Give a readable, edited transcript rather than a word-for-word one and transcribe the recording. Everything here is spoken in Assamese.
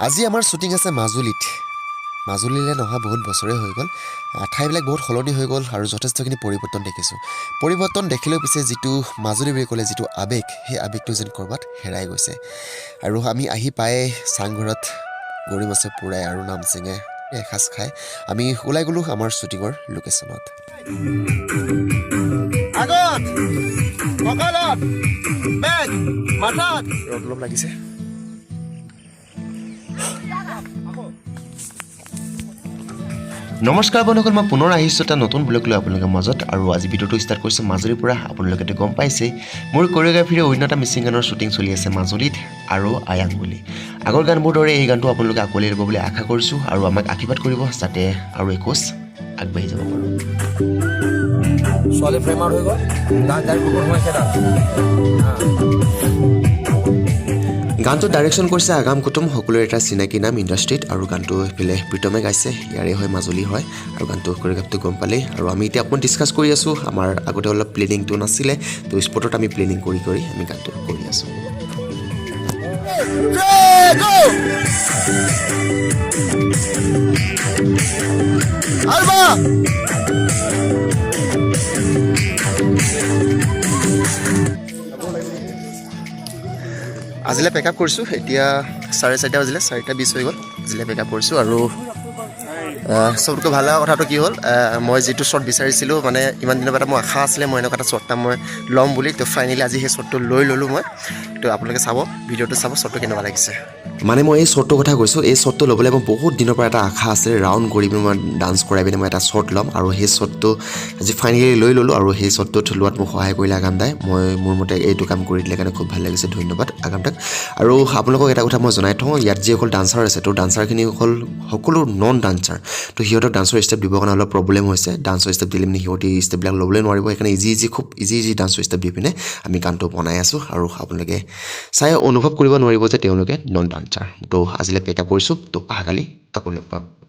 আজি আমাৰ শ্বুটিং আছে মাজুলীত। মাজুলীলৈ নহা বহুত বছৰে হৈ গ'ল। ঠাইবিলাক বহুত সলনি হৈ গ'ল আৰু যথেষ্টখিনি পৰিৱৰ্তন দেখিছোঁ। পৰিৱৰ্তন দেখিলেও পিছে যিটো মাজুলী বুলি ক'লে যিটো আৱেগ, সেই আৱেগটো যেন ক'ৰবাত হেৰাই গৈছে। আৰু আমি আহি পায়ে চাংঘৰত গৰৈ মাছে পোৰাই আৰু নামচেঙে এসাঁজ খাই আমি ওলাই গ'লোঁ আমাৰ শ্বুটিঙৰ লোকেশ্যনত। ৰ'দ অলপ লাগিছে। নমস্কাৰ বন্ধুসকল, মই পুনৰ আহিছোঁ এটা নতুন ব্লগ লৈ আপোনালোকৰ মাজত। আৰু আজি ভিডিঅ'টো ষ্টাৰ্ট কৰিছোঁ মাজুলীৰ পৰা। আপোনালোকেতো গম পাইছেই মোৰ কোৰিঅ'গ্ৰাফীৰে অন্য এটা মিচিং গানৰ শ্বুটিং চলি আছে মাজুলীত আৰু আয়াং বুলি। আগৰ গানবোৰ দৰে এই গানটো আপোনালোকে আঁকোৱালি ল'ব বুলি আশা কৰিছোঁ আৰু আমাক আশীৰ্বাদ কৰিব যাতে আৰু একোজ আগবাঢ়ি যাব পাৰোঁ। ছোৱালী প্ৰেমাৰ হৈ গ'ল, গানটো ডাইৰেকশ্যন কৰিছে আগাম কুটুম, সকলোৰে এটা চিনাকি নাম ইণ্ডাষ্ট্ৰীত। আৰু গানটো এইফালে প্ৰীতমে গাইছে, ইয়াৰে হয় মাজুলী হয়। আৰু গানটো কোৰিঅ'গ্ৰাফীটো গম পালেই। আৰু আমি এতিয়া অকণমান ডিছকাছ কৰি আছোঁ। আমাৰ আগতে অলপ প্লেনিংটো নাছিলে, তো স্পটত আমি প্লেনিং কৰি আমি গানটো কৰি আছোঁ। আজিলৈ পেক আপ কৰিছোঁ। এতিয়া 4:30 বাজিলে, 4:20 হৈ গ'ল। আজিলৈ পেক আপ কৰিছোঁ। আৰু চবতকৈ ভাল লগা কথাটো কি হ'ল, মই যিটো শ্বট বিচাৰিছিলোঁ, মানে ইমান দিনৰ পৰা মোৰ আশা আছিলে মই এনেকুৱা এটা শ্বট এটা মই ল'ম বুলি। তো ফাইনেলি আজি সেই শ্বটটো লৈ ল'লোঁ মই। তো আপোনালোকে চাব, ভিডিঅ'টো চাব, শ্বটটো কেনেকুৱা লাগিছে। মানে মই এই শ্বটটোৰ কথা কৈছোঁ, এই শ্বটটো ল'বলৈ মই বহুত দিনৰ পৰা এটা আশা আছিলে। ৰাউণ্ড কৰি পিনে মই ডান্স কৰাই পিনে মই এটা শ্বট ল'ম, আৰু সেই শ্বটটো আজি ফাইনেলি লৈ ল'লোঁ। আৰু সেই শ্বটটোত লোৱাত মোক সহায় কৰিলে আগাম দাই। মই মোৰ মতে এইটো কাম কৰি দিলে কাৰণে খুব ভাল লাগিছে, ধন্যবাদ আগাম দাক। আৰু আপোনালোকক এটা কথা মই জনাই থওঁ, ইয়াত যিসকল ডান্সাৰ আছে, তো ডান্সাৰখিনি হ'ল সকলো নন ডান্সাৰ। তো সিহঁতক ডান্সৰ ষ্টেপ দিবৰ কাৰণে অলপ প্ৰব্লেম হৈছে। ডান্সৰ ষ্টেপ দিলে মানে সিহঁতি ষ্টেপবিলাক ল'বলৈ নোৱাৰিব। সেইকাৰণে খুব ইজি ডান্সৰ ষ্টেপ দি পিনে আমি গানটো বনাই আছোঁ। আৰু আপোনালোকে চাই অনুভৱ কৰিব নোৱাৰিব যে তেওঁলোকে নন ডান্সাৰ। তো আজিলৈ পেক আপ কৰিছোঁ। তো অহাকালি আকৌ লগ পাম।